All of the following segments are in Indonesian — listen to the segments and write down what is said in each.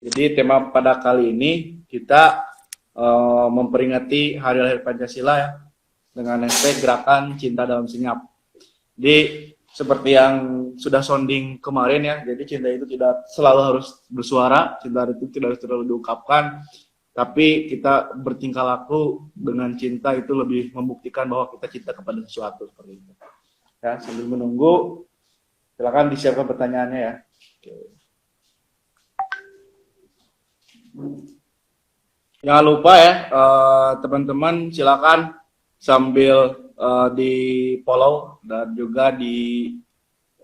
Jadi tema pada kali ini kita memperingati Hari Lahir Pancasila ya, dengan hashtag Gerakan Cinta Dalam Senyap. Jadi seperti yang sudah sounding kemarin ya, jadi cinta itu tidak selalu harus bersuara, cinta itu tidak harus terlalu diungkapkan, tapi kita bertingkah laku dengan cinta itu lebih membuktikan bahwa kita cinta kepada sesuatu seperti itu. Ya, sambil menunggu, silakan disiapkan pertanyaannya ya. Oke. Jangan lupa ya, teman-teman silakan sambil di follow dan juga di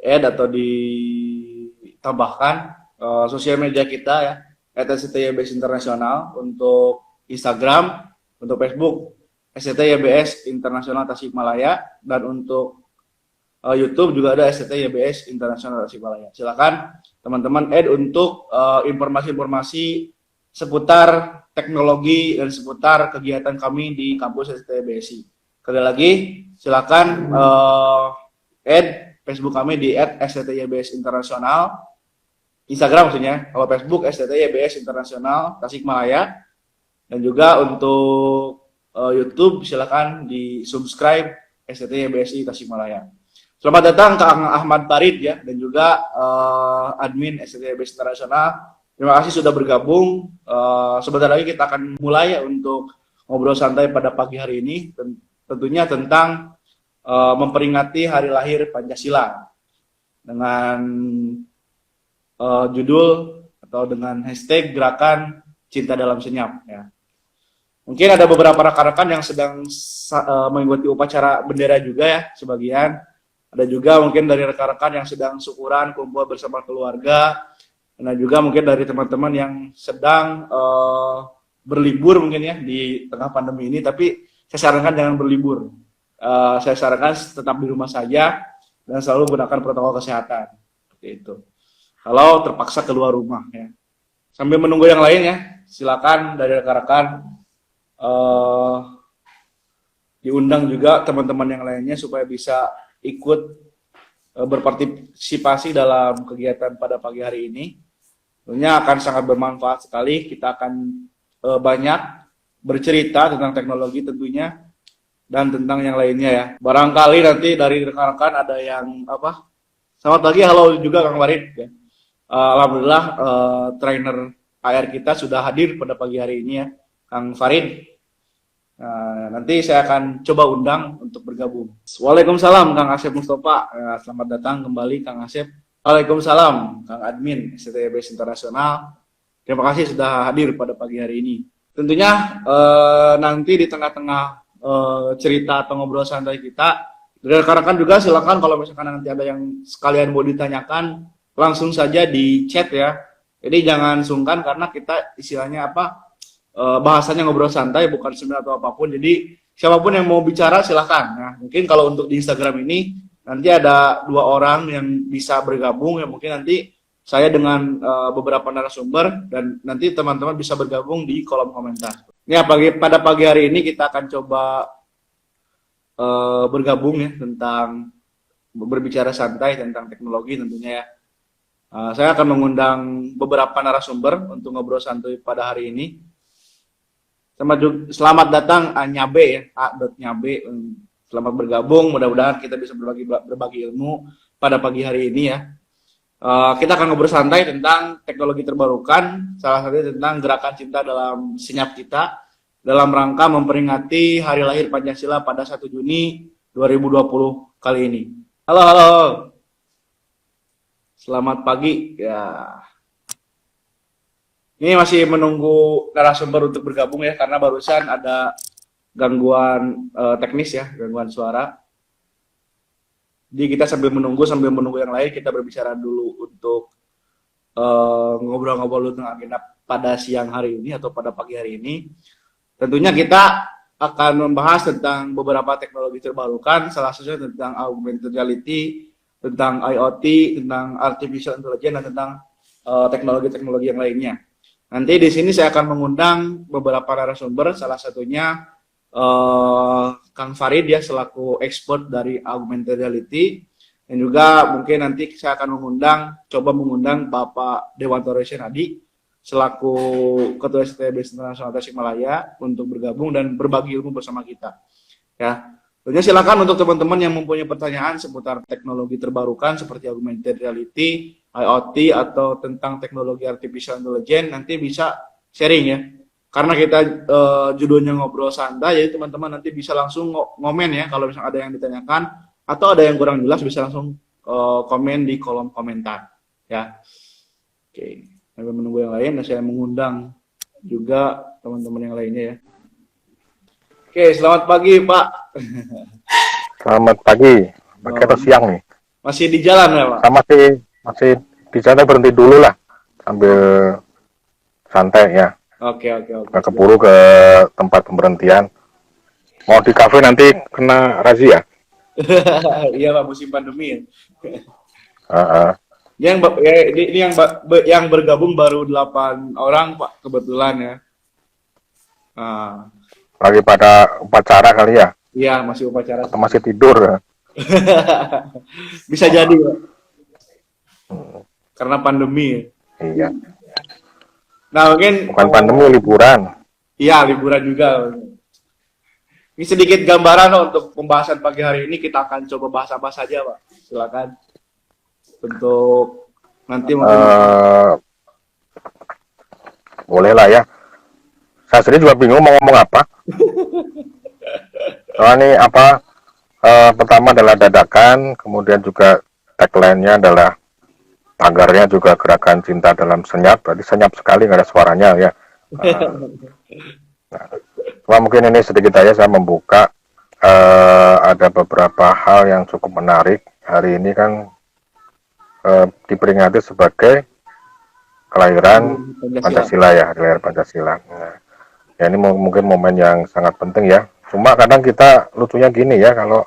add atau ditambahkan sosial media kita ya, @SCTYBS Internasional untuk Instagram, untuk Facebook SCTYBS Internasional Tasikmalaya, dan untuk YouTube juga ada SCTYBS Internasional Tasikmalaya. Silakan teman-teman add untuk informasi-informasi seputar teknologi dan seputar kegiatan kami di kampus SCTYBSI. Sekali lagi, silakan add Facebook kami di @SCTYBS Internasional, Instagram maksudnya. Kalau Facebook SCTYBS Internasional Tasikmalaya, dan juga untuk YouTube silakan di subscribe SCTYBSI Tasikmalaya. Selamat datang Kang Ahmad Farid ya, dan juga admin SCTYBS Internasional. Terima kasih sudah bergabung. Sebentar lagi kita akan mulai ya untuk ngobrol santai pada pagi hari ini, tentunya tentang memperingati Hari Lahir Pancasila dengan judul atau dengan hashtag Gerakan Cinta Dalam Senyap. Ya. Mungkin ada beberapa rekan-rekan yang sedang mengikuti upacara bendera juga ya, sebagian. Ada juga mungkin dari rekan-rekan yang sedang syukuran, kumpul bersama keluarga. Nah juga mungkin dari teman-teman yang sedang berlibur mungkin ya di tengah pandemi ini, tapi saya sarankan jangan berlibur. Saya sarankan tetap di rumah saja dan selalu gunakan protokol kesehatan. Seperti itu. Kalau terpaksa keluar rumah ya. Sambil menunggu yang lain ya, silakan dari rekan-rekan diundang juga teman-teman yang lainnya supaya bisa ikut berpartisipasi dalam kegiatan pada pagi hari ini. Tentunya akan sangat bermanfaat sekali. Kita akan banyak bercerita tentang teknologi tentunya dan tentang yang lainnya ya. Barangkali nanti dari rekan-rekan ada yang apa? Selamat pagi, halo juga Kang Farid. Ya. Alhamdulillah trainer AR kita sudah hadir pada pagi hari ini ya, Kang Farid. Nanti saya akan coba undang untuk bergabung. Waalaikumsalam Kang Asep Mustafa. Selamat datang kembali Kang Asep. Waalaikumsalam Kang Admin SCTYBS Internasional. Terima kasih sudah hadir pada pagi hari ini. Tentunya nanti di tengah-tengah cerita atau ngobrol santai kita, dari rekan-rekan juga silakan kalau misalkan nanti ada yang sekalian mau ditanyakan, langsung saja di chat ya. Jadi jangan sungkan karena kita istilahnya apa, bahasanya ngobrol santai bukan seminar atau apapun. Jadi siapapun yang mau bicara silakan. Nah, mungkin kalau untuk di Instagram ini nanti ada 2 orang yang bisa bergabung ya, mungkin nanti saya dengan beberapa narasumber dan nanti teman-teman bisa bergabung di kolom komentar. Ya, pada pagi hari ini kita akan coba bergabung ya tentang berbicara santai tentang teknologi tentunya ya. Saya akan mengundang beberapa narasumber untuk ngobrol santai pada hari ini. Selamat datang Nyabe ya, A.Nyabe. Selamat bergabung, mudah-mudahan kita bisa berbagi ilmu pada pagi hari ini ya. Kita akan ngobrol santai tentang teknologi terbarukan, salah satunya tentang gerakan cinta dalam senyap kita, dalam rangka memperingati Hari Lahir Pancasila pada 1 Juni 2020 kali ini. Halo, halo. Selamat pagi ya. Ini masih menunggu narasumber untuk bergabung ya, karena barusan ada gangguan teknis ya, gangguan suara. Jadi kita sambil menunggu yang lain, kita berbicara dulu untuk ngobrol-ngobrol tentang agenda pada siang hari ini atau pada pagi hari ini. Tentunya kita akan membahas tentang beberapa teknologi terbarukan, salah satunya tentang augmented reality, tentang IoT, tentang artificial intelligence, dan tentang teknologi-teknologi yang lainnya. Nanti di sini saya akan mengundang beberapa narasumber, salah satunya Kang Farid ya selaku expert dari augmented reality, dan juga mungkin nanti saya akan coba mengundang Bapak Dewantoro Senadi selaku Ketua STBS Internasional Tasikmalaya untuk bergabung dan berbagi ilmu bersama kita. Ya, tentunya silakan untuk teman-teman yang mempunyai pertanyaan seputar teknologi terbarukan seperti augmented reality, IoT atau tentang teknologi artificial intelligence nanti bisa sharing ya. Karena kita judulnya ngobrol santai, jadi teman-teman nanti bisa langsung ngomen ya kalau misalnya ada yang ditanyakan atau ada yang kurang jelas bisa langsung komen di kolom komentar ya. Oke, sambil menunggu yang lain, saya mengundang juga teman-teman yang lainnya ya. Oke, selamat pagi Pak. Selamat pagi, pagi atau siang nih? Masih di jalan ya Pak? Masih di jalan, berhenti dulu lah sambil santai ya. Oke. Nggak keburu ke tempat pemberhentian. Mau di kafe nanti kena razia. Iya Pak, musim pandemi ya. Yang Ini yang bergabung baru 8 orang Pak kebetulan ya. lagi pada upacara kali ya? Iya, masih upacara. Atau masih tidur ya? Bisa jadi Pak. Karena pandemi. Iya. Nah mungkin bukan pandemi, liburan. Iya, liburan juga. Ini sedikit gambaran untuk pembahasan pagi hari ini, kita akan coba bahas apa saja Pak. Silakan. Untuk nanti mungkin boleh lah ya. Saya sendiri juga bingung mau ngomong apa. Soalnya ini pertama adalah dadakan, kemudian juga tagline-nya adalah tagarnya juga gerakan cinta dalam senyap. Tadi senyap sekali, nggak ada suaranya ya. Cuma mungkin ini sedikit aja saya membuka. Ada beberapa hal yang cukup menarik. Hari ini kan diperingati sebagai kelahiran Pancasila ya, hari lahir Pancasila. Nah, ya ini mungkin momen yang sangat penting ya. Cuma kadang kita lucunya gini ya, kalau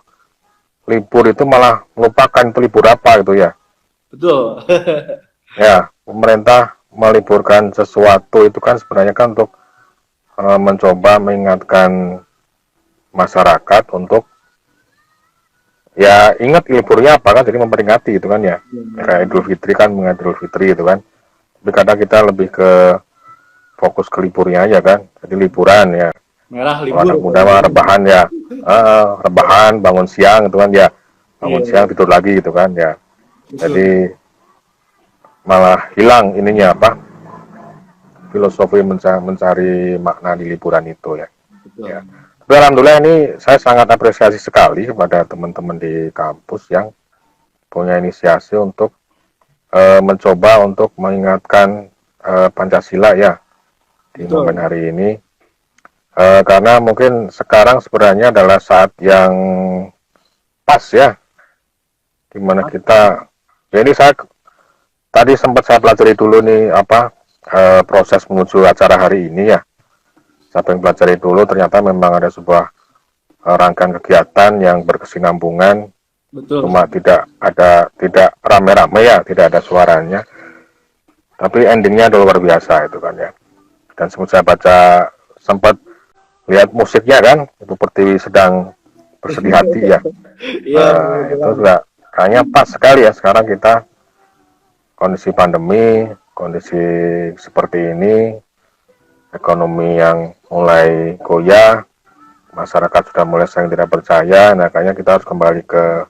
libur itu malah melupakan itu libur apa gitu ya. Betul. Ya, pemerintah meliburkan sesuatu itu kan sebenarnya kan untuk mencoba mengingatkan masyarakat untuk ya ingat liburnya apa kan, jadi memperingati gitu kan ya. Kayak Idul Fitri kan, mengingat Idul Fitri gitu kan. Tapi kadang kita lebih ke fokus ke liburnya aja kan, jadi liburan ya. Merah libur. Anak muda mah rebahan ya, rebahan, bangun siang gitu kan ya, bangun siang tidur lagi gitu kan ya. Jadi malah hilang ininya filosofi mencari makna di liburan itu ya. Ya. Tapi alhamdulillah ini saya sangat apresiasi sekali kepada teman-teman di kampus yang punya inisiasi untuk mencoba untuk mengingatkan Pancasila ya di momen hari ini. Karena mungkin sekarang sebenarnya adalah saat yang pas ya, dimana kita ya ini tadi sempat saya pelajari dulu nih proses menuju acara hari ini ya. Saya pengen pelajari dulu, ternyata memang ada sebuah rangkaian kegiatan yang berkesinambungan. Betul. Cuma tidak rame-rame ya, tidak ada suaranya. Tapi endingnya adalah luar biasa itu kan ya. Dan sempat saya sempat lihat musiknya kan, itu seperti sedang bersedih hati ya. Itu juga kayaknya pas sekali ya sekarang kita kondisi pandemi, kondisi seperti ini, ekonomi yang mulai goyah, masyarakat sudah mulai sering tidak percaya, nah kayaknya kita harus kembali ke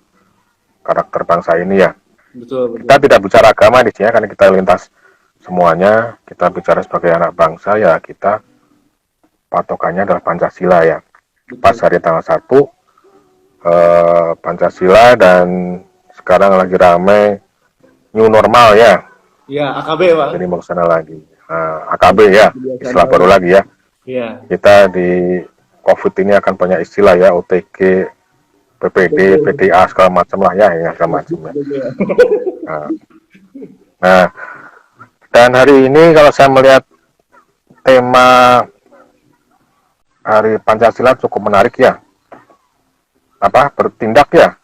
karakter bangsa ini ya. Betul. Kita tidak bicara agama di sini karena kita lintas semuanya, kita bicara sebagai anak bangsa ya, kita patokannya adalah Pancasila ya. Betul. Pas hari tanggal 1 Pancasila, dan sekarang lagi ramai new normal ya. Iya, AKB Pak. Jadi mau kesana lagi. AKB ya, istilah baru lagi ya. Iya. Kita di COVID ini akan banyak istilah ya, OTG, PPD, PDA, segala macam lah ya, segala macam ya. Nah, dan hari ini kalau saya melihat tema Hari Pancasila cukup menarik ya. Bertindak ya?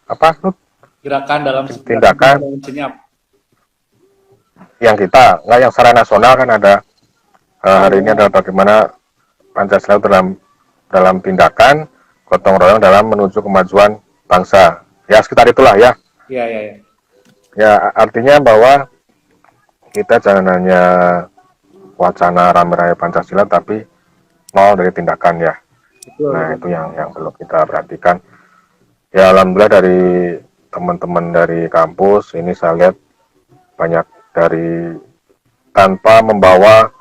Gerakan dalam tindakan senyap. Yang kita, nggak yang secara nasional kan ada hari ini adalah bagaimana Pancasila dalam tindakan, gotong royong dalam menuju kemajuan bangsa. Ya sekitar itulah ya. Iya. Ya artinya bahwa kita jangan hanya wacana rame-rame Pancasila tapi nol dari tindakan ya. Betul. Nah itu yang perlu kita perhatikan. Ya alhamdulillah dari teman-teman dari kampus ini saya lihat banyak dari tanpa membawa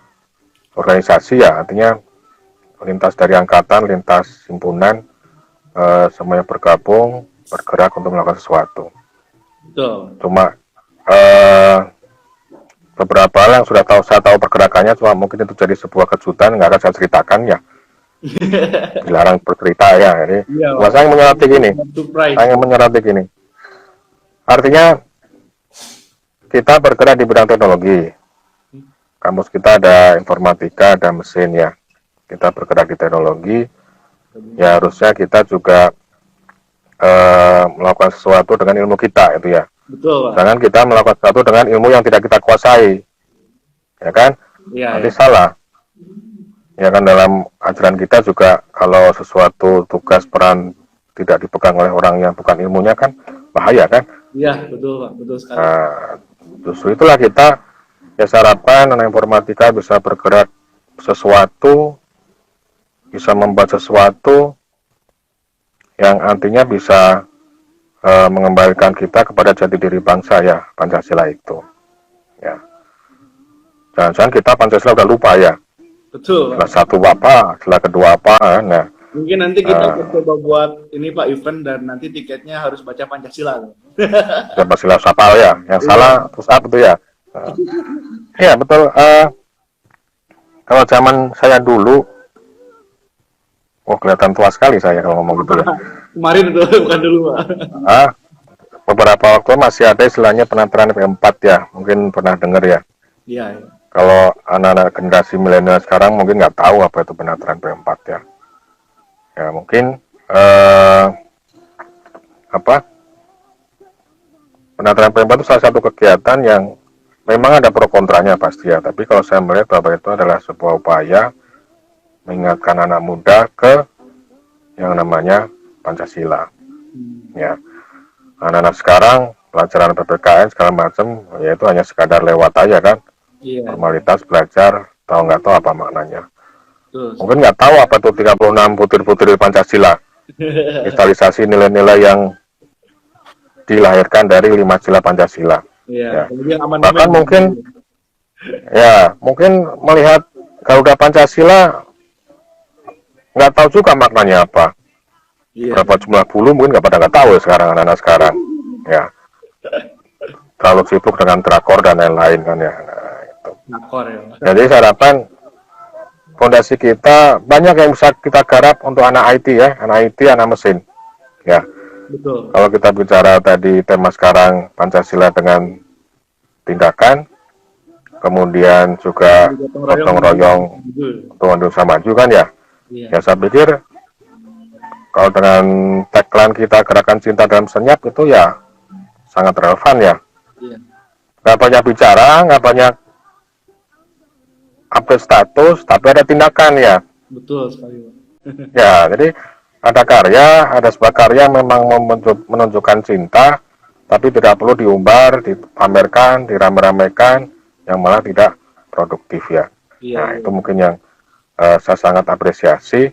organisasi ya, artinya lintas dari angkatan, lintas himpunan, semuanya bergabung, bergerak untuk melakukan sesuatu. Betul. Cuma beberapa hal yang saya tahu pergerakannya, cuma mungkin itu jadi sebuah kejutan, nggak akan saya ceritakan ya. Dilarang bercerita ya. Jadi, saya ingin menyoroti gini. Saya ingin menyoroti gini. Artinya kita bergerak di bidang teknologi. Kampus kita ada informatika, ada mesin ya. Kita bergerak di teknologi. Ya harusnya kita juga melakukan sesuatu dengan ilmu kita itu ya. Betul, Pak. Jangan kita melakukan sesuatu dengan ilmu yang tidak kita kuasai. Ya kan? Iya. Nanti salah. Ya kan dalam ajaran kita juga kalau sesuatu tugas peran tidak dipegang oleh orang yang bukan ilmunya kan bahaya kan? Iya, betul Pak, betul sekali. Nah, justru itulah kita ya harapkan anak informatika bisa bergerak sesuatu, bisa membuat sesuatu yang artinya bisa mengembalikan kita kepada jati diri bangsa ya, Pancasila itu. Ya. Jangan-jangan kita Pancasila udah lupa ya. Betul. Setelah satu apa, setelah kedua apa, nah. Mungkin nanti kita coba buat ini Pak event dan nanti tiketnya harus baca Pancasila. Pancasila sapal ya, yang salah terus apa tuh ya? Iya betul. Kalau zaman saya dulu, kelihatan tua sekali saya kalau ngomong gitu ya. Kemarin itu bukan dulu Pak. Beberapa waktu masih ada istilahnya penataran P4 ya, mungkin pernah dengar ya. Iya. Ya. Kalau anak-anak generasi milenial sekarang mungkin nggak tahu apa itu penataran P4 ya. Ya mungkin penataran P4 itu salah satu kegiatan yang memang ada pro kontranya pasti ya. Tapi kalau saya melihat bahwa itu adalah sebuah upaya mengingatkan anak muda ke yang namanya Pancasila. Ya, anak-anak sekarang pelajaran PPKN segala macam, ya itu hanya sekadar lewat aja kan. Iya. Formalitas belajar, nggak tahu apa maknanya. Terus. Mungkin nggak tahu apa itu 36 butir-butir Pancasila. Kristalisasi nilai-nilai yang dilahirkan dari 5 sila Pancasila. Iya. Ya. Bahkan mungkin melihat Garuda Pancasila nggak tahu juga maknanya apa. Iya. Berapa jumlah bulu mungkin nggak tahu ya sekarang anak-anak sekarang. Ya. Terlalu sibuk dengan drakor dan lain-lain kan ya. Nah, itu. Drakor ya. Jadi saya harapkan fondasi kita banyak yang bisa kita garap untuk anak IT ya, anak IT, anak mesin. Ya. Betul. Kalau kita bicara tadi tema sekarang Pancasila dengan tindakan, kemudian juga gotong royong untuk Indonesia maju kan ya. Iya. Ya saya pikir kalau dengan tagline kita gerakan cinta dalam senyap itu ya sangat relevan ya. Iya. Nggak banyak bicara, nggak banyak update status, tapi ada tindakan ya. Betul sekali. Ya, jadi ada karya, ada sebuah karya memang menunjukkan cinta, tapi tidak perlu diumbar, dipamerkan, dirame-ramekan, yang malah tidak produktif ya. Iya, nah, itu mungkin yang saya sangat apresiasi,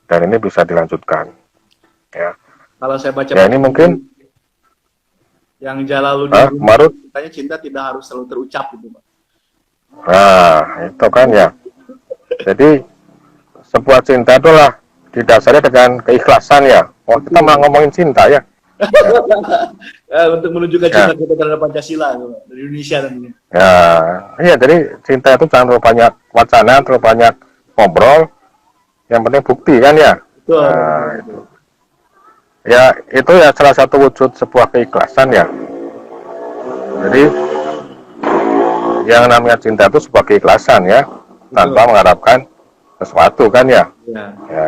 dan ini bisa dilanjutkan. Ya. Kalau saya baca ya ini mungkin yang Jalaluddin Marut, katanya cinta tidak harus selalu terucap gitu Pak. Nah, itu kan ya. Jadi sebuah cinta itulah didasari dengan keikhlasan ya. Oh, kita mau ngomongin cinta ya. Untuk menunjukkan cinta kita terhadap Pancasila dari Indonesia tentunya. Ya, iya. Jadi cinta itu jangan terlalu banyak wacana, terlalu banyak ngobrol. Yang penting bukti kan ya. Betul. Nah, itu. Ya, itu ya salah satu wujud sebuah keikhlasan ya. Jadi yang namanya cinta itu sebuah keikhlasan ya, tanpa mengharapkan sesuatu kan ya. Ya.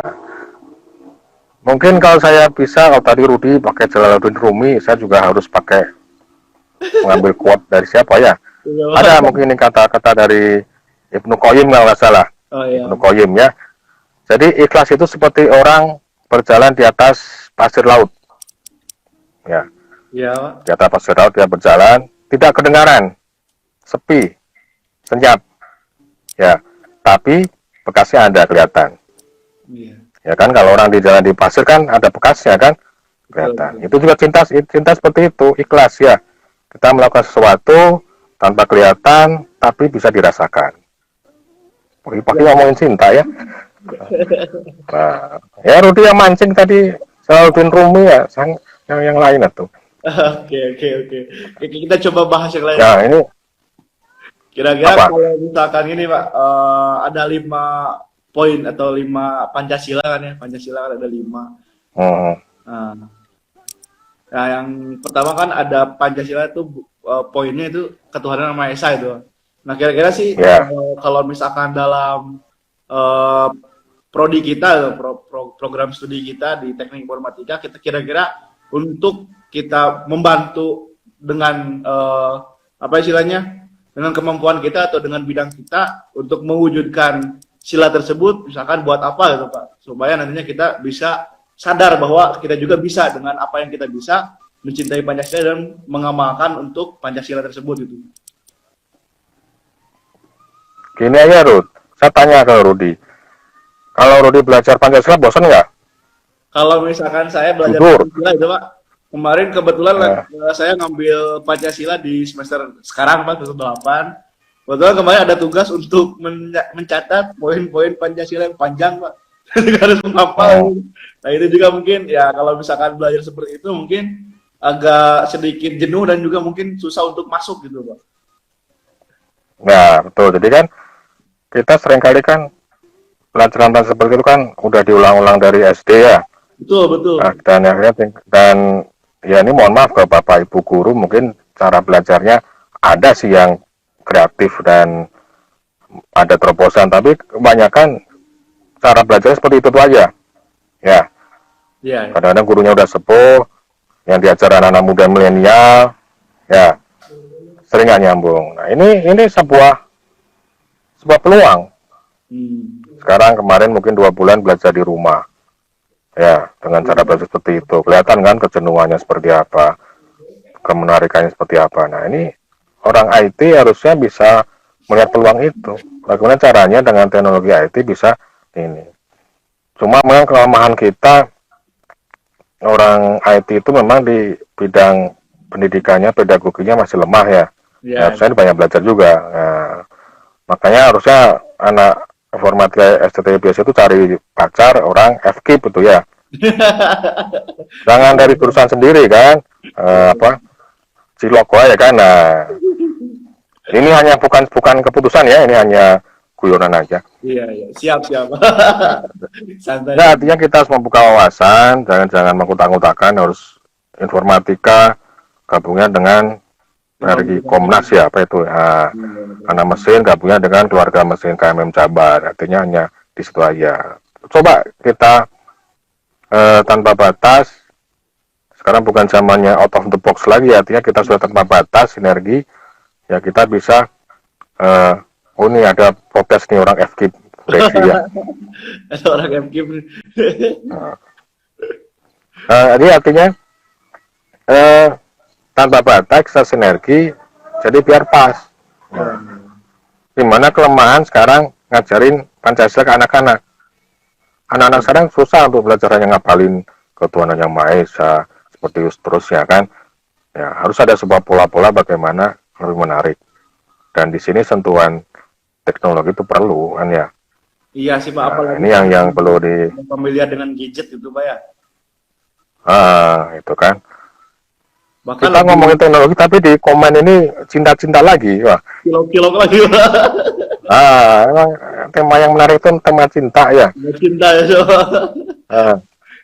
Mungkin kalau saya bisa, kalau tadi Rudi pakai Jalaluddin Rumi, saya juga harus pakai mengambil quote dari siapa ya. Ada mungkin ini kata-kata dari Ibnu Qayyim kalau nggak salah. Ibnu Qayyim ya. Jadi ikhlas itu seperti orang berjalan di atas pasir laut. Ya. Di atas pasir laut dia berjalan, tidak kedengaran, sepi, senyap. ya. Tapi bekasnya ada kelihatan. Iya. Ya kan, kalau orang di jalan di pasir kan ada bekasnya kan, kelihatan. Betul. Itu juga cinta seperti itu, ikhlas ya. Kita melakukan sesuatu tanpa kelihatan, tapi bisa dirasakan. Wih, pakai ngomongin cinta ya. Nah, ya Rudi yang mancing tadi, Salahuddin Rumi ya, yang lain tuh. Oke, oke, oke. Oke, kita coba bahas yang lain. Ya ini Kira-kira apa? kalau misalkan ini Pak, ada 5 poin atau 5 Pancasila kan ya, Pancasila kan ada 5. Hmm, Nah, nah, yang pertama kan ada Pancasila itu poinnya itu ketuhanan yang Maha Esa itu. Nah, kira-kira sih ya, kalau misalkan dalam eh, prodi kita, program studi kita di Teknik Informatika, kita kira-kira untuk kita membantu dengan apa istilahnya, dengan kemampuan kita atau dengan bidang kita untuk mewujudkan sila tersebut, misalkan buat apa gitu Pak, supaya nantinya kita bisa sadar bahwa kita juga bisa dengan apa yang kita bisa mencintai Pancasila dan mengamalkan untuk Pancasila tersebut gitu. gini aja Rud, saya tanya ke Rudi, kalau Rudi belajar Pancasila bosan nggak? Kalau misalkan saya belajar Jujur. Pancasila itu Pak, kemarin kebetulan Ya. saya ngambil Pancasila di semester sekarang Pak, semester 8. Kebetulan kemarin ada tugas untuk mencatat poin-poin Pancasila yang panjang Pak. Harus menghafal. Nah itu juga mungkin ya kalau misalkan belajar seperti itu mungkin agak sedikit jenuh dan juga mungkin susah untuk masuk gitu Pak. Nah, betul. Jadi kan kita seringkali kan pelajaran seperti itu kan udah diulang-ulang dari SD ya. Betul, betul. Nah, dan ya ini mohon maaf ke Bapak Ibu guru, mungkin cara belajarnya ada sih yang kreatif dan ada terobosan, tapi kebanyakan cara belajar seperti itu aja. Ya, Iya, kadang-kadang gurunya udah sepuh, yang diajar anak-anak muda milenial, ya sering nggak nyambung. Nah, ini sebuah peluang. Sekarang kemarin mungkin 2 bulan belajar di rumah. Ya, dengan cara belajar seperti itu. Kelihatan kan kejenuhannya seperti apa, kemenarikannya seperti apa. Nah, ini orang IT harusnya bisa melihat peluang itu. Bagaimana caranya dengan teknologi IT bisa ini. Cuma memang kelemahan kita, orang IT itu memang di bidang pendidikannya, pedagoginya masih lemah ya. iya. Nah, saya banyak belajar juga. Nah, makanya harusnya anak informatika STT biasa itu cari pacar orang FKIP itu ya. Jangan dari jurusan sendiri kan. Apa? Ciloko ya kan. Nah, ini hanya bukan keputusan ya, ini hanya guyonan aja. Iya, iya. Siap, siap. Santai. Nah, artinya kita harus membuka wawasan, jangan mengutang-utangkan, harus informatika gabungnya dengan energi Komnas ya, apa itu? Nah, anak mesin gabungnya dengan keluarga mesin KMM Jabar, artinya hanya di situ aja. Coba kita tanpa batas, sekarang bukan zamannya out of the box lagi, artinya kita sudah tanpa batas sinergi, ya kita bisa oh ini ada protes nih orang FKIP Brexit ya. Ada orang FKIP. Jadi artinya tanpa batas kita sinergi, jadi biar pas. Dimana kelemahan sekarang ngajarin Pancasila ke anak-anak. Anak-anak sekarang susah untuk belajar yang ngapalin ketuhanan yang Maha Esa, seperti seterusnya kan. Ya, harus ada sebuah pola-pola bagaimana lebih menarik. Dan di sini sentuhan teknologi itu perlu kan ya. Iya sih Pak, Nah, apalagi ini yang perlu di familiar dengan gadget itu Pak ya. itu kan. Bahkan Kita ngomongin teknologi tapi di komen ini cinta-cinta lagi. Wah. kilo-kilo lagi Pak. Emang tema yang menarik itu tema cinta ya. Cinta ya Pak.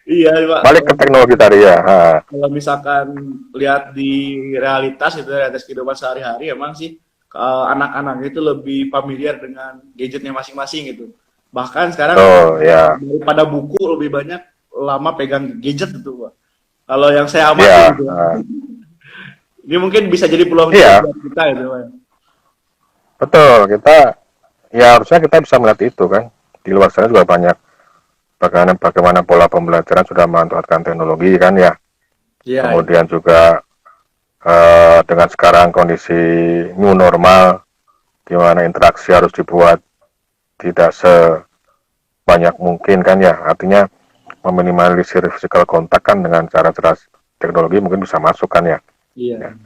Iya Pak. Balik ke teknologi tadi ya. Kalau misalkan lihat di realitas itu, realitas kehidupan sehari-hari, emang sih anak-anak itu lebih familiar dengan gadgetnya masing-masing gitu. Bahkan sekarang Ya. daripada buku lebih banyak lama pegang gadget gitu Pak. Kalau yang saya amati gitu. Ini mungkin bisa jadi peluang buat kita gitu Pak. Betul, kita ya harusnya kita bisa melihat itu kan. Di luar sana juga banyak bagaimana pola pembelajaran sudah memanfaatkan teknologi kan ya. Kemudian juga dengan sekarang kondisi new normal, gimana interaksi harus dibuat tidak sebanyak mungkin kan ya, artinya meminimalisir physical kontak kan dengan cara-cara teknologi mungkin bisa masuk kan ya. Iya.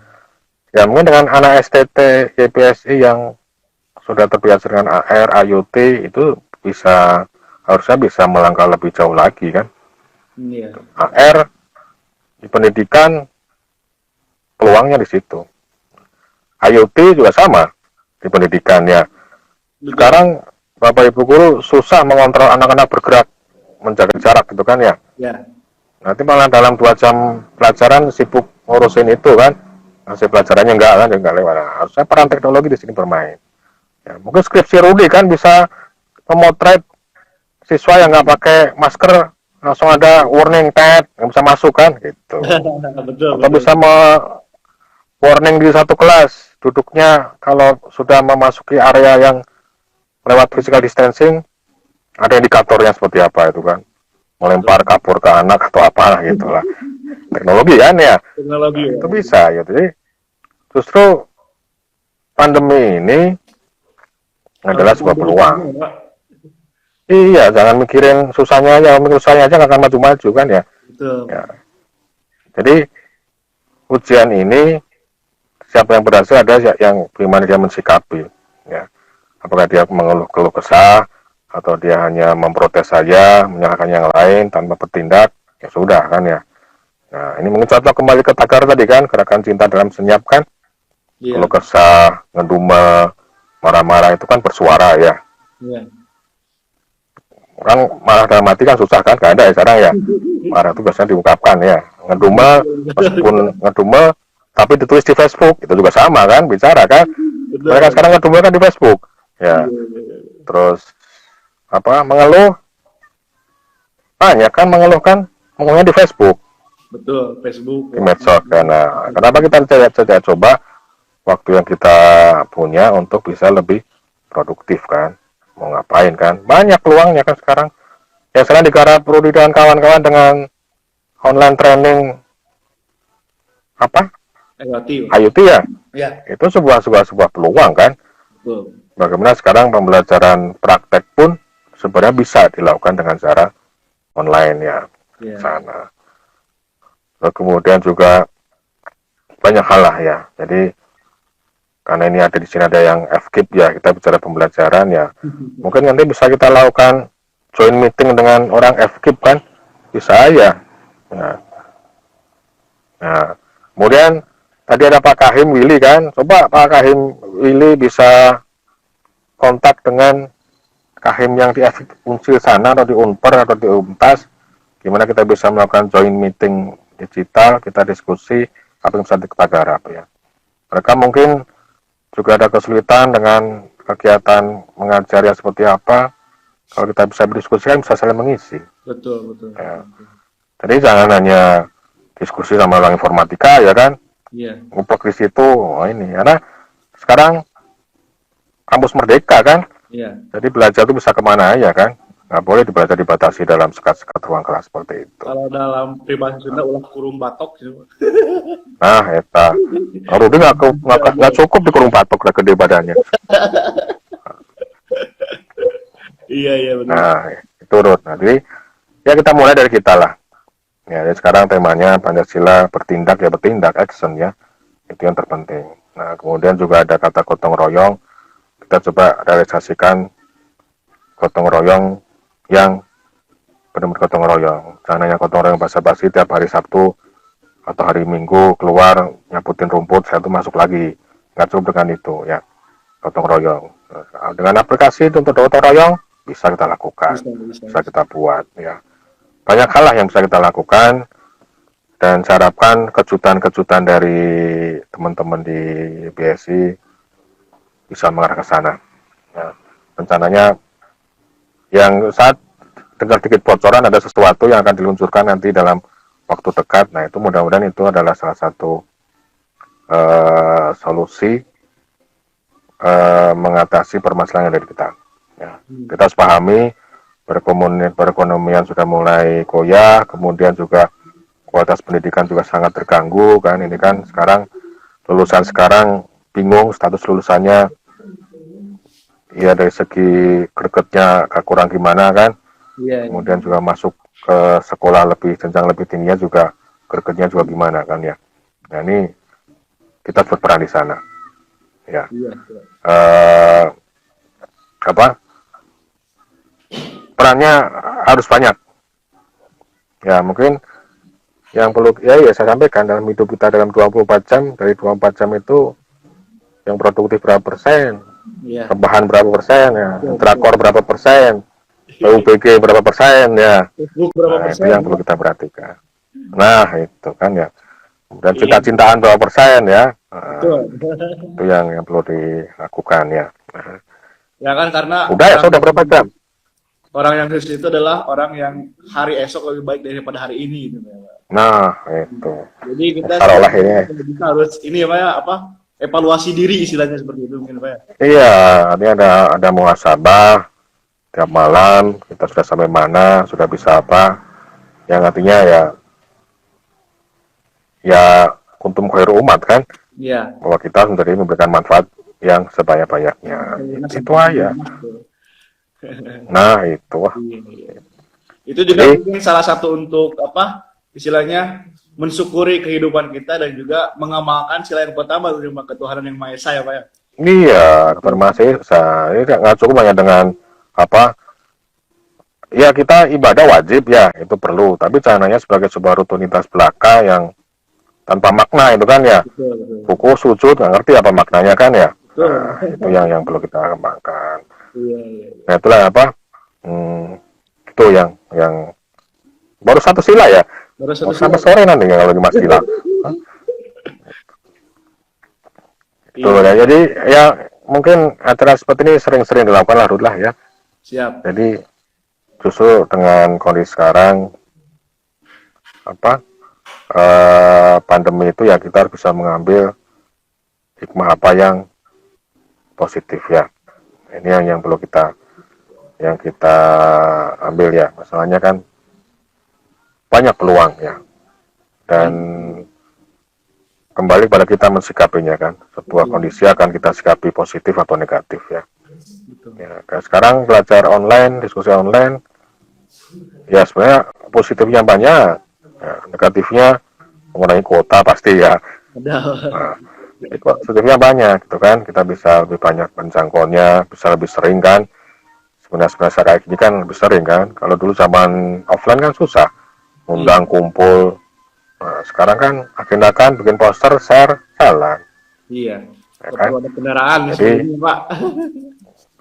Ya mungkin dengan anak STT YPSI yang sudah terbiasa dengan AR, IoT itu harusnya bisa melangkah lebih jauh lagi kan. Iya. AR di pendidikan peluangnya di situ. IoT juga sama di pendidikan ya. Sekarang Bapak Ibu guru susah mengontrol anak-anak bergerak menjaga jarak gitu kan ya. Ya. Nanti malah dalam 2 jam pelajaran sibuk ngurusin itu kan. Hasil pelajarannya enggak lewat. Nah, harusnya peran teknologi di sini bermain. Ya, mungkin skripsi Rudi kan bisa memotret siswa yang nggak pakai masker langsung ada warning tag nggak bisa masuk kan gitu. Betul. Atau bisa warning di satu kelas duduknya kalau sudah memasuki area yang lewat physical distancing ada indikatornya seperti apa itu kan, melempar kapur ke anak atau apa gitulah. Teknologi kan ya. Teknologi. Nah, itu bisa ya. Jadi justru pandemi ini adalah sebuah peluang. Iya, jangan mikirin susahnya aja, mikir susahnya aja nggak akan maju-maju kan ya. Betul. Ya. Jadi ujian ini siapa yang berhasil ada yang bagaimana dia mensikapi. Ya. Apakah dia mengeluh kesah atau dia hanya memprotes saja, menyalahkan yang lain tanpa bertindak, ya sudah kan ya. Nah, ini mungkin contoh kembali ke tagar tadi kan, gerakan cinta dalam senyap kan. Iya. Kalau kesah, ngedumel, marah-marah itu kan bersuara ya. Iya. Orang marah dalam hati kan susah kan, gak ada ya sekarang ya. Marah itu biasanya diungkapkan ya. Ngedumel, meskipun ngedumel, tapi ditulis di Facebook, itu juga sama kan, bicara kan. Mereka sekarang ngedumel kan di Facebook. Ya. Terus, mengeluh, banyak kan mengeluh kan, ngomongnya di Facebook. Betul, Facebook. Di medsos kan. Nah, kenapa kita tidak coba waktu yang kita punya untuk bisa lebih produktif kan? Mau ngapain kan? Banyak peluangnya kan sekarang. Ya sekarang digarap Rudi dan kawan-kawan dengan online training IoT ya? Ya. Itu sebuah peluang kan? Betul. Bagaimana sekarang pembelajaran praktek pun sebenarnya bisa dilakukan dengan cara online ya. Sana. Lalu kemudian juga banyak hal lah ya. Jadi karena ini ada di sini ada yang FKIP ya, kita bicara pembelajaran ya. Mungkin nanti bisa kita lakukan join meeting dengan orang FKIP kan, bisa ya. Nah, kemudian tadi ada Pak Kahim Willy kan, coba Pak Kahim Willy bisa kontak dengan Kahim yang di FKIP Unsil sana atau di Unper atau di Untas, gimana kita bisa melakukan join meeting digital, kita diskusi apa yang bisa kita garap ya. Mereka mungkin juga ada kesulitan dengan kegiatan mengajar yang seperti apa. Kalau kita bisa berdiskusi kan bisa saling mengisi. Betul. Ya. Jadi jangan hanya diskusi sama orang informatika ya kan. Iya. Ngumpul di situ, ini karena sekarang kampus merdeka kan. Iya. Jadi belajar itu bisa kemana aja kan. Nggak boleh dibatasi dalam sekat-sekat ruang kelas seperti itu. Kalau dalam pribadi Sunda ulah kurung batok gitu. Nah, eta. Rudi nggak cukup di kurung batok lah gede badannya. Iya benar. Nah, itu Rud. Nah, jadi ya kita mulai dari kita lah. Ya, jadi sekarang temanya Pancasila bertindak ya bertindak, action ya. Itu yang terpenting. Nah, kemudian juga ada kata gotong royong. Kita coba realisasikan gotong royong yang benar-benar gotong royong. Jangan hanya gotong royong basa-basi tiap hari Sabtu atau hari Minggu keluar nyaputin rumput, saya tuh masuk lagi. Nggak cukup dengan itu ya. Gotong royong. Nah, dengan aplikasi itu untuk gotong royong bisa kita lakukan, bisa kita buat ya. Banyak hal lah yang bisa kita lakukan dan saya harapkan kejutan-kejutan dari teman-teman di BSI bisa mengarah ke sana. Ya. Rencananya yang saat dengar dikit bocoran ada sesuatu yang akan diluncurkan nanti dalam waktu dekat. Nah itu mudah-mudahan itu adalah salah satu solusi mengatasi permasalahan yang ada di kita. Ya. Kita harus pahami perekonomian sudah mulai goyah, kemudian juga kualitas pendidikan juga sangat terganggu kan. Ini kan sekarang lulusan sekarang bingung status lulusannya ya dari segi gregetnya agak kurang gimana kan, Iya. kemudian juga masuk ke sekolah lebih jenjang lebih tingginya juga gregetnya juga gimana kan ya. Nah ini kita berperan di sana ya. Iya. Eh, apa perannya harus banyak ya, mungkin yang perlu ya saya sampaikan dalam hidup kita dalam 24 jam, dari 24 jam itu yang produktif berapa persen, Iya. rebahan berapa persen ya, drakor berapa persen, PUBG berapa persen ya. Facebook berapa Nah itu persen? yang perlu kita perhatikan. Nah itu kan ya, dan Iya. cinta-cintaan berapa persen ya. Nah, Betul. itu yang perlu dilakukan ya. Ya kan, karena Udah ya, sudah berapa jam? orang yang sukses itu adalah orang yang hari esok lebih baik daripada hari ini gitu ya, Pak. Nah itu Jadi kita taruhlah ini. kita harus ini ya Pak ya, apa, evaluasi diri istilahnya seperti itu mungkin Pak ya. Iya, ini ada muhasabah tiap malam, kita sudah sampai mana, sudah bisa apa, yang artinya ya kuntum khairu umat kan, Iya. bahwa kita sendiri memberikan manfaat yang sebanyak-banyaknya. Itu aja. Nah itu wah. Iya. Itu juga Jadi, mungkin salah satu untuk apa istilahnya mensyukuri kehidupan kita dan juga mengamalkan sila yang pertama, terima ketuhanan yang Maha Esa ya Pak ya. iya, informasi saya nggak cukup hanya dengan apa. Ya kita ibadah wajib ya, itu perlu. Tapi caranya sebagai sebuah rutinitas belaka yang tanpa makna itu kan ya. Betul, betul. Buku sujud nggak ngerti apa maknanya kan ya. Betul. Nah, itu yang perlu kita kembangkan. Iya, iya. Nah itulah apa. Itu yang baru satu sila ya. Baru Mau satu sampai sila. sore nanti kalau lagi mas sila. Itu Iya. ya. Jadi ya mungkin acara seperti ini sering-sering dilakukan lah Ruth lah ya. Siap. Jadi justru dengan kondisi sekarang apa pandemi itu ya kita harus bisa mengambil hikmah apa yang positif ya. Ini yang perlu kita ambil ya. Masalahnya kan banyak peluang ya, dan kembali pada kita mensikapinya kan. Sebuah kondisi akan kita sikapi positif atau negatif ya. Ya kayak sekarang belajar online, diskusi online, ya sebenarnya positifnya banyak, ya, negatifnya mengurangi kuota pasti ya. Nah, positifnya banyak gitu kan, kita bisa lebih banyak menjangkaunya, bisa lebih sering kan. Sebenarnya kayak gini kan lebih sering kan. Kalau dulu zaman offline kan susah, undang kumpul. Nah, sekarang kan agendakan bikin poster, share, jalan. Iya. Ya kan? Perlu ada kendaraan Jadi, ini Pak.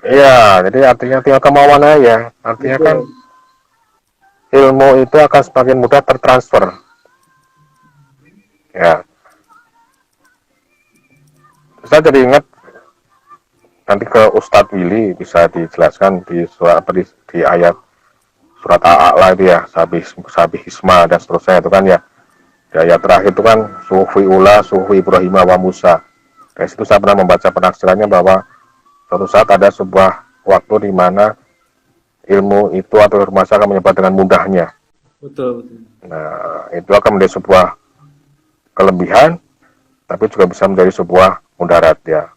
iya, jadi artinya tinggal kemauan aja. Artinya kan ilmu itu akan semakin mudah tertransfer. Ya. Saya jadi ingat nanti ke Ustadz Willy bisa dijelaskan di surat apa di ayat surat Al-A'la itu ya, Sabi Hisma dan seterusnya itu kan ya. Di ayat terakhir itu kan sufi ula, sufi Ibrahim wa Musa. Dari situ saya pernah membaca penafsirannya bahwa suatu saat ada sebuah waktu di mana ilmu itu atau informasi akan menyebar dengan mudahnya. Betul, betul. Nah, itu akan menjadi sebuah kelebihan, tapi juga bisa menjadi sebuah mudarat ya.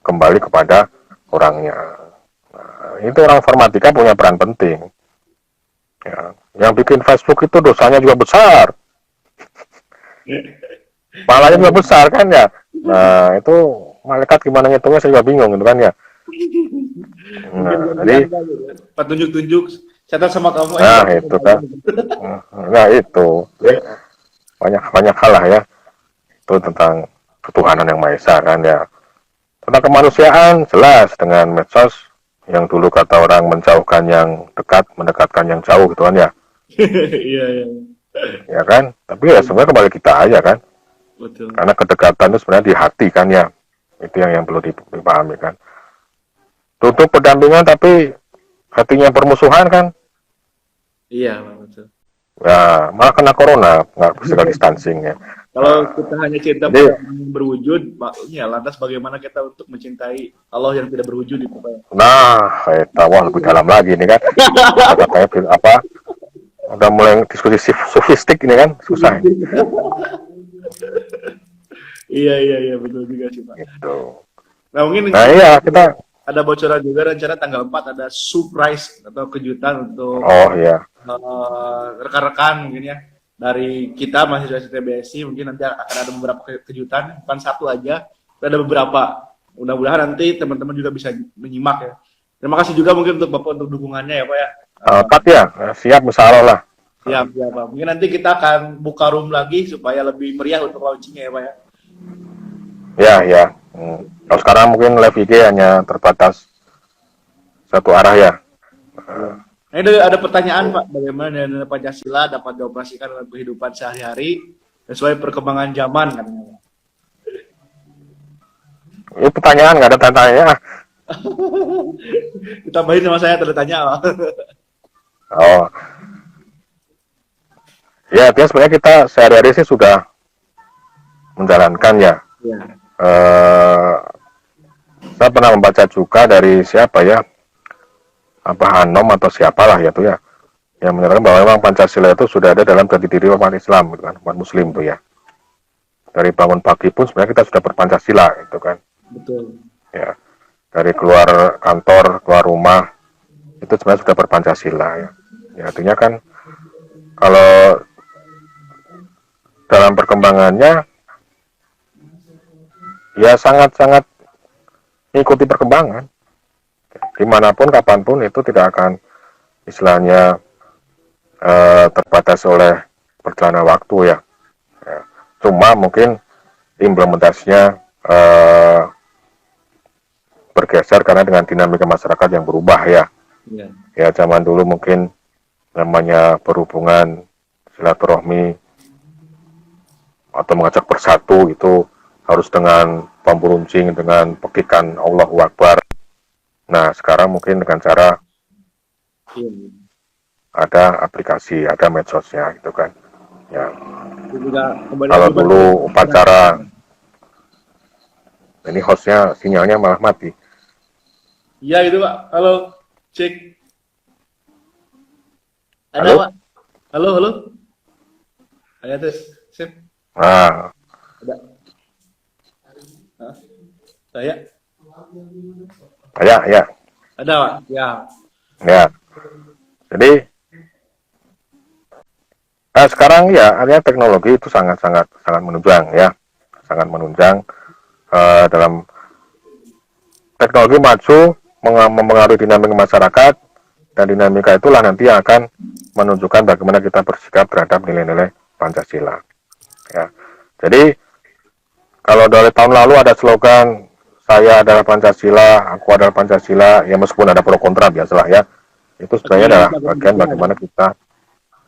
Kembali kepada orangnya. Nah, itu orang informatika punya peran penting. Ya, yang bikin Facebook itu dosanya juga besar. Pahalanya juga besar kan ya. Nah, itu malaikat gimana ngitungnya saya juga bingung gitu kan ya. Nah, jadi petunjuk-tunjuk catat sama kamu. Nah, itu kan. Nah, itu. Banyak hal lah ya. Itu tentang ketuhanan yang Maha Esa kan ya. Tentang kemanusiaan jelas dengan medsos yang dulu kata orang menjauhkan yang dekat, mendekatkan yang jauh gitu kan ya. Iya, iya. Ya kan? Tapi ya sebenarnya kembali kita aja kan. Betul. Karena kedekatan itu sebenarnya di hati kan ya. Itu yang perlu dipahami kan. Tutup pendampingan tapi hatinya permusuhan kan. Iya, betul. Ya, malah kena corona, nggak physical distancing ya. Kalau kita hanya cinta Jadi, pada yang berwujud, ya lantas bagaimana kita untuk mencintai Allah yang tidak berwujud itu Pak? nah, wah lebih dalam lagi ini kan. Katanya apa? Udah mulai diskusi sofistik ini kan, susah. Iya, betul juga sih Pak. Gitu. Nah mungkin Nah iya kita ada bocoran juga rencana tanggal 4 ada surprise atau kejutan untuk Oh ya. rekan-rekan mungkin ya dari kita mahasiswa STBSI, mungkin nanti akan ada beberapa kejutan, bukan satu aja, ada beberapa. Mudah-mudahan nanti teman-teman juga bisa menyimak ya. Terima kasih juga mungkin untuk Bapak untuk dukungannya ya Pak ya. Pak ya, siap insya Allah lah. Siap ya Pak. Mungkin nanti kita akan buka room lagi supaya lebih meriah untuk launchingnya ya Pak ya. Ya ya. Kalau sekarang mungkin live IG hanya terbatas satu arah ya. Nah, ini ada pertanyaan Pak, bagaimana nilai Pancasila dapat dioperasikan dalam kehidupan sehari-hari sesuai perkembangan zaman katanya Pak. Ini pertanyaan nggak ada tanya-tanya. Ditambahin sama saya tanda tanya Pak. Oh. Ya, artinya sebenarnya kita sehari-hari sih sudah menjalankan ya. Ya. Saya pernah membaca juga dari siapa ya, apa Hanom atau siapalah ya tuh ya, yang menyatakan bahwa memang Pancasila itu sudah ada dalam jati diri umat Islam, gitu kan, umat Muslim tuh ya. Dari bangun pagi pun sebenarnya kita sudah berpancasila, itu kan. Betul. Ya, dari keluar kantor, keluar rumah, itu sebenarnya sudah berpancasila ya. Ya artinya kan kalau dalam perkembangannya ya sangat-sangat mengikuti perkembangan. Dimanapun, kapanpun itu tidak akan istilahnya terbatas oleh perjalanan waktu ya. Ya. Cuma mungkin implementasinya bergeser karena dengan dinamika masyarakat yang berubah ya. Ya zaman dulu mungkin namanya berhubungan silaturahmi atau mengajak bersatu itu harus dengan bambu runcing, dengan pekikan Allahu Akbar. Nah sekarang mungkin dengan cara ada aplikasi, ada medsosnya gitu kan. Ya. Kalau dulu upacara, ini hostnya sinyalnya malah mati. Iya gitu Pak. Halo, cek. Ada Halo? Pak. Halo. Ada tuh, sip. Nah, Ada. Saya. ya. Ada Pak. Ya. Ya. Jadi sekarang ya artinya teknologi itu sangat menunjang ya, sangat menunjang dalam teknologi maju mempengaruhi dinamika masyarakat, dan dinamika itulah nanti yang akan menunjukkan bagaimana kita bersikap terhadap nilai-nilai Pancasila. Ya. Jadi kalau dari tahun lalu ada slogan saya adalah Pancasila, aku adalah Pancasila, ya meskipun ada pro kontra biasalah ya, itu sebenarnya adalah bagian bagaimana kita,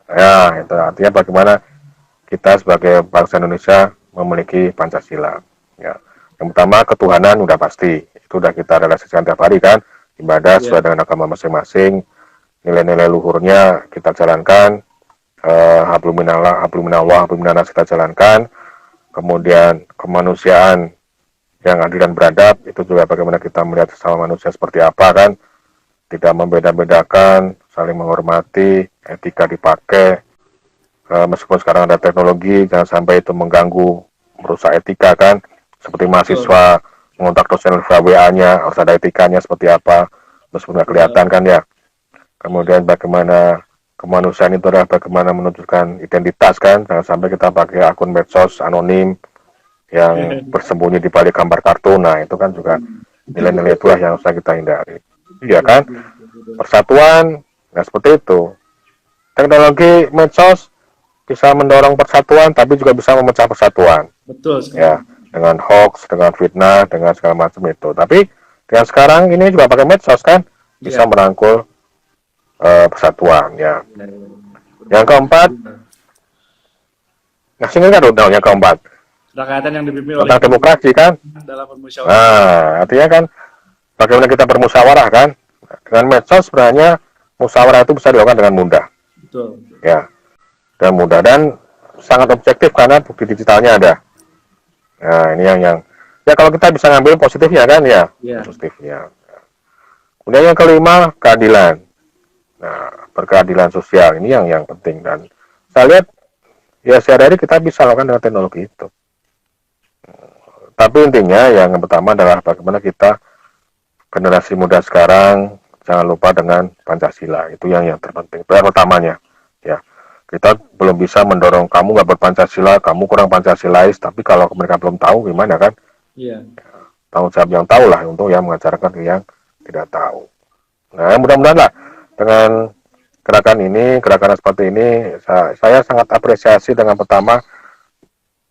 ya itu artinya bagaimana kita sebagai bangsa Indonesia memiliki Pancasila. Ya. Yang pertama ketuhanan udah pasti, itu udah kita realisasikan tiap hari kan, ibadah sesuai dengan agama masing-masing, nilai-nilai luhurnya kita jalankan, hablum minallah, hablum minannas kita jalankan, kemudian kemanusiaan yang adil dan beradab, itu juga bagaimana kita melihat sesama manusia seperti apa kan, tidak membeda-bedakan, saling menghormati, etika dipakai, meskipun sekarang ada teknologi, jangan sampai itu mengganggu, merusak etika kan, seperti mahasiswa mengontak dosen WA-nya, harus ada etikanya seperti apa, meskipun nggak kelihatan kan ya. Kemudian bagaimana kemanusiaan itu adalah bagaimana menunjukkan identitas kan, jangan sampai kita pakai akun medsos anonim yang bersembunyi di balik gambar kartu. Nah itu kan juga nilai-nilai itulah yang harus kita hindari. Iya kan, persatuan, nah seperti itu. Teknologi medsos bisa mendorong persatuan, tapi juga bisa memecah persatuan. Betul sekali. Ya, dengan hoax, dengan fitnah, dengan segala macam itu. Tapi dengan sekarang ini juga pakai medsos kan, bisa merangkul persatuan. Ya. Yang keempat, nah sini kan udah yang keempat. Kesepakatan yang dipimpin oleh tentang demokrasi kan. Dalam permusyawaratan. Nah, artinya kan bagaimana kita bermusyawarah kan. Dengan medsos sebenarnya musyawarah itu bisa dilakukan dengan mudah. Betul. Ya, dengan mudah dan sangat objektif karena bukti digitalnya ada. Nah, ini yang ya kalau kita bisa ngambil positifnya kan ya, positifnya. Kemudian yang kelima, keadilan. Nah, berkeadilan sosial ini yang penting, dan saya lihat ya sehari-hari kita bisa lakukan dengan teknologi itu. Tapi intinya yang pertama adalah bagaimana kita generasi muda sekarang jangan lupa dengan Pancasila, itu yang terpenting. Itu yang utamanya. Ya, kita belum bisa mendorong kamu nggak berpancasila, kamu kurang Pancasilais, tapi kalau mereka belum tahu gimana kan? Iya. Tanggung jawab yang tahu lah untuk yang mengajarkan ke yang tidak tahu. Nah, mudah-mudahan lah dengan gerakan seperti ini, saya sangat apresiasi dengan pertama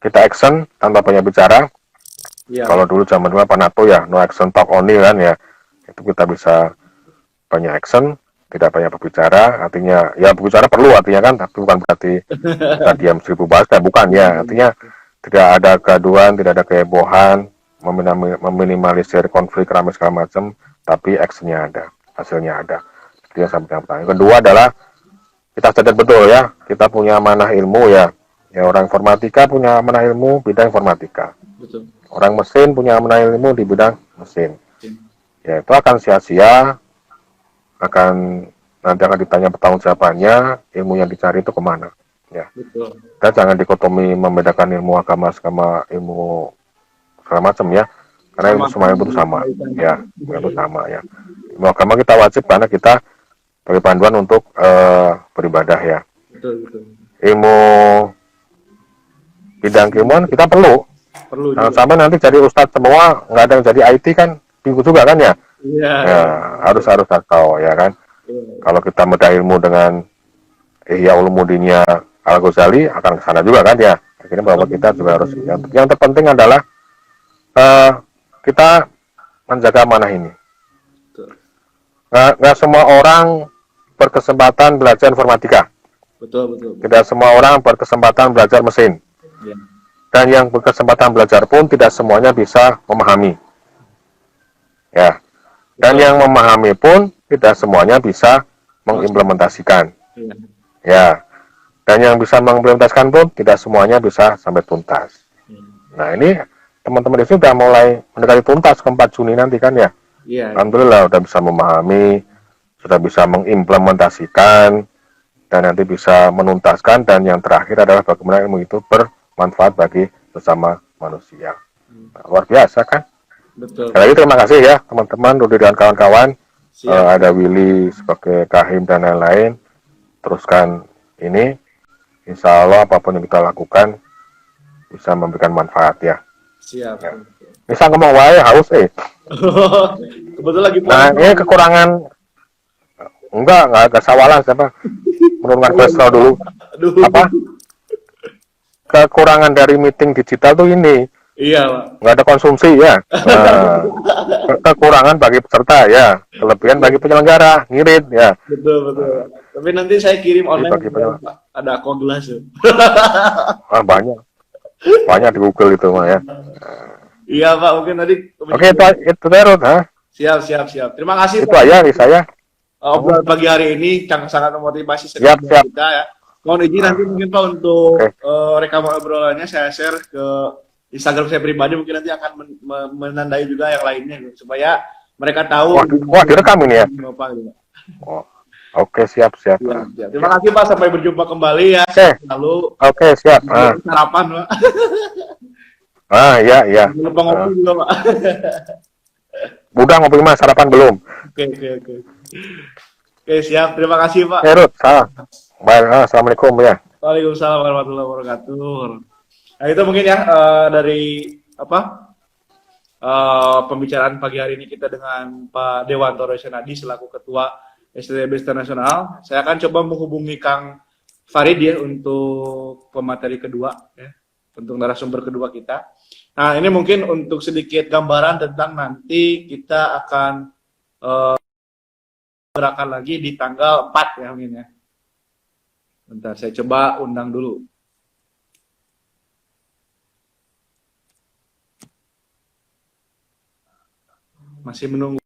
kita action tanpa banyak bicara. Iya. Kalau dulu zaman dulu apa NATO ya, no action talk only kan ya, itu kita bisa banyak action, tidak banyak berbicara, artinya ya berbicara perlu artinya kan, tapi bukan berarti kita diam 1000 bahasa, bukan ya, artinya tidak ada kegaduhan, tidak ada kehebohan, meminimalisir konflik ramai segala macam, tapi actionnya ada, hasilnya ada. Itu yang sampai yang pertama. Yang kedua adalah kita sadar betul ya, kita punya amanah ilmu ya, orang informatika punya amanah ilmu bidang informatika. Betul. Orang mesin punya amanah ilmu di bidang mesin. Ya itu akan sia-sia, nanti akan ditanya pertanggungjawabannya, ilmu yang dicari itu kemana. Ya. Betul. Kita jangan dikotomi membedakan ilmu agama sama ilmu segala macam ya, karena ilmu semua itu sama. Ya, itu sama ya. Ilmu agama kita wajib karena kita sebagai panduan untuk beribadah ya. Betul, betul. Ilmu bidang keilmuan kita perlu. Jangan sampai nanti jadi ustadz semua, nggak ada yang jadi IT kan, bingung juga kan ya. Iya. Ya, harus tahu ya kan. Kalau kita beda ilmu dengan Ihya Ulumuddinnya Al-Ghazali akan ke sana juga kan ya. Akhirnya bahwa kita juga harus yang terpenting adalah kita menjaga amanah ini. Nggak semua orang berkesempatan belajar informatika. Betul. Tidak semua orang berkesempatan belajar mesin. Ya. Dan yang berkesempatan belajar pun tidak semuanya bisa memahami. Ya. Dan yang memahami pun tidak semuanya bisa mengimplementasikan. Ya. Dan yang bisa mengimplementasikan pun tidak semuanya bisa sampai tuntas. Nah, ini teman-teman di sini sudah mulai mendekati tuntas ke 4 Juni nanti kan ya. Iya. Alhamdulillah sudah bisa memahami, sudah bisa mengimplementasikan, dan nanti bisa menuntaskan, dan yang terakhir adalah bagaimana ilmu itu bermanfaat bagi sesama manusia. Nah, luar biasa kan? Betul. Sekali lagi terima kasih ya teman-teman, Rudi dan kawan-kawan. Ada Willy sebagai Kahim dan lain-lain. Teruskan ini, insya Allah apapun yang kita lakukan bisa memberikan manfaat ya. Siap. Ya. Bisa ngomong wae haus Kebetulan lagi. Nah, ini kekurangan enggak sawalan siapa menurunkan kolesterol dulu. Aduh. Apa? Kekurangan dari meeting digital tuh ini. Iya, Pak. Nggak ada konsumsi ya. Nah, kekurangan bagi peserta ya, kelebihan bagi penyelenggara, ngirit ya. Betul. Tapi nanti saya kirim online Pak. Ada aqua gelas ya. Banyak di Google itu mah ya. Iya Pak, mungkin tadi. Oke, itu terus, Siap. Terima kasih. Itu aja nih saya. Obrolan pagi hari ini sangat memotivasi siap. kita ya. Mohon izin nanti mungkin Pak untuk rekaman obrolannya saya share ke Instagram saya pribadi, mungkin nanti akan menandai juga yang lainnya supaya mereka tahu. Wah, direkam ini ya. Oke, siap. Terima kasih Pak, sampai berjumpa kembali ya. Lalu siap. Sarapan Pak. Iya. Lupa ngopi juga Pak. Udah ngopi mas, sarapan belum? Oke, siap. Terima kasih Pak. Rut, baik. Assalamualaikum ya. Waalaikumsalam warahmatullahi wabarakatuh. Nah itu mungkin ya dari pembicaraan pagi hari ini kita dengan Pak Dewanto Rosenadi selaku Ketua STTB Internasional. Saya akan coba menghubungi Kang Farid ya untuk pemateri kedua ya, untuk narasumber kedua kita. Nah ini mungkin untuk sedikit gambaran tentang nanti kita akan gerakan lagi di tanggal 4 ya mungkin ya. Bentar saya coba undang dulu. Masih menunggu.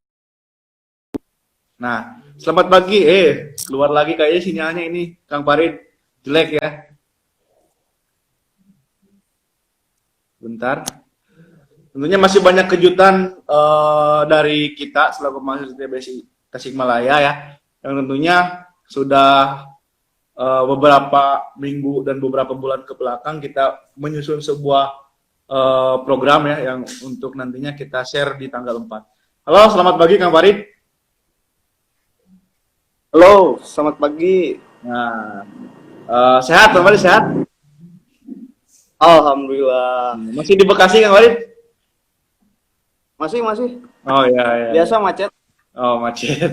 Nah, selamat pagi. Keluar lagi kayaknya sinyalnya ini, Kang Farid. Jelek ya. Bentar. Tentunya masih banyak kejutan dari kita selaku mahasiswa TBS Tasikmalaya ya. Yang tentunya sudah beberapa minggu dan beberapa bulan ke belakang kita menyusun sebuah program ya yang untuk nantinya kita share di tanggal 4. Halo, selamat pagi Kang Farid. Halo, selamat pagi. Nah, sehat Kang Farid, sehat? Alhamdulillah. Masih di Bekasi Kang Farid? Masih. Oh iya, iya. Biasa macet. Oh, macet.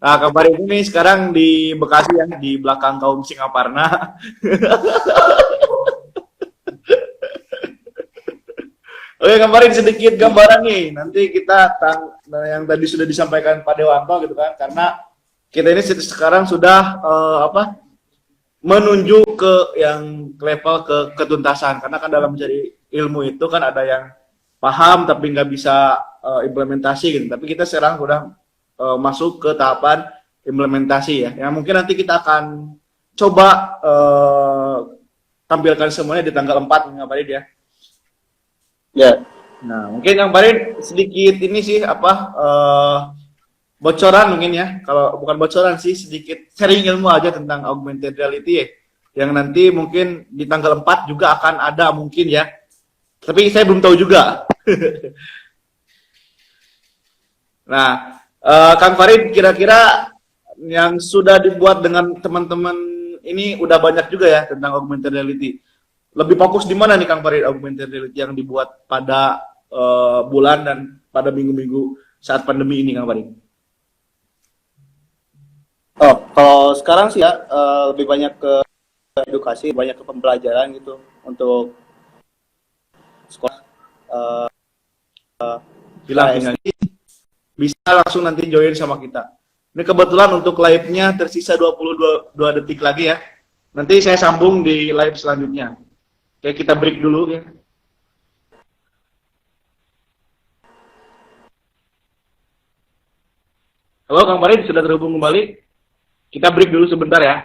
Nah, Kang Farid ini sekarang di Bekasi ya, di belakang kaum Singaparna. Oke, Kang Farid, sedikit gambaran nih. Nanti kita yang tadi sudah disampaikan Pak Dewanto gitu kan, karena kita ini sekarang sudah menuju ke yang level ke ketuntasan. Karena kan dalam mencari ilmu itu kan ada yang paham tapi nggak bisa implementasi gitu. Tapi kita sekarang sudah masuk ke tahapan implementasi ya. Yang mungkin nanti kita akan coba tampilkan semuanya di tanggal 4 Kang Farid ya. Ya. Nah, mungkin Kang Farid sedikit ini sih bocoran mungkin ya. Kalau bukan bocoran sih, sedikit sharing ilmu aja tentang augmented reality ya. Yang nanti mungkin di tanggal 4 juga akan ada mungkin ya. Tapi saya belum tahu juga. Nah, Kang Farid, kira-kira yang sudah dibuat dengan teman-teman ini udah banyak juga ya tentang augmented reality. Lebih fokus di mana nih Kang Farid augmented reality yang dibuat pada bulan dan pada minggu-minggu saat pandemi ini Kang Farid? Oh, kalau sekarang sih ya lebih banyak ke edukasi, banyak ke pembelajaran gitu untuk sekolah. Bilang bisa langsung nanti join sama kita. Ini kebetulan untuk live-nya tersisa 22 detik lagi ya. Nanti saya sambung di live selanjutnya. Oke, kita break dulu ya. Halo Kang Farid, sudah terhubung kembali? Kita break dulu sebentar ya.